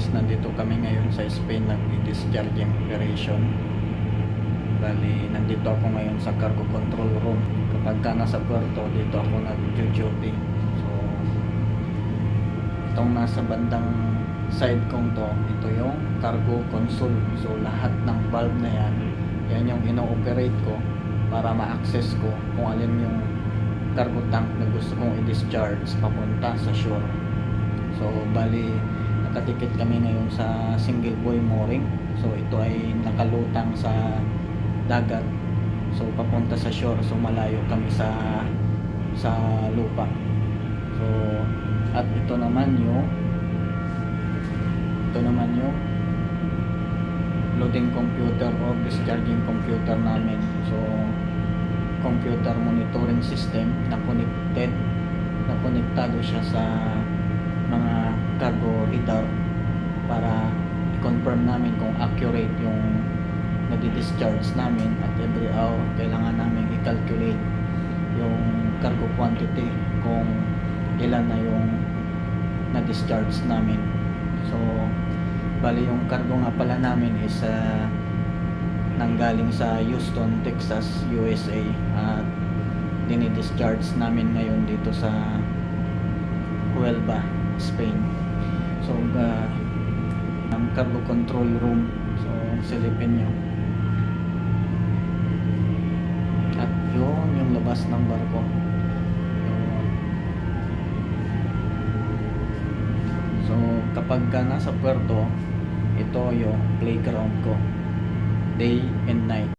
guys, nandito kami ngayon sa Spain, nag-discharging operation. Bali, nandito ako ngayon sa cargo control room. Kapag ka nasa puerto, dito ako nag-duty. So, itong nasa bandang side kong to, ito yung cargo console. So, lahat ng valve na yan yung ino-operate ko para ma-access ko kung alin yung cargo tank na gusto kong i-discharge papunta sa shore. So, bali, nakatikit kami ngayon sa single buoy mooring. So, ito ay nakalutang sa dagat. So, papunta sa shore. So, malayo kami sa lupa. So, at ito naman yung loading computer or discharging computer namin. So, computer monitoring system na konektado siya sa mga cargo radar para i-confirm namin kung accurate yung nadi-discharge namin. At every hour kailangan namin i-calculate yung cargo quantity kung ilan na yung na-discharge namin. So, bali yung cargo nga pala namin is nanggaling sa Houston, Texas, USA, at dinidischarge namin ngayon dito sa Huelva, Spain. So, ang cargo control room. So, silipin nyo. At yun yung labas ng barko. So, kapag ka nasa puerto, ito yung playground ko, day and night.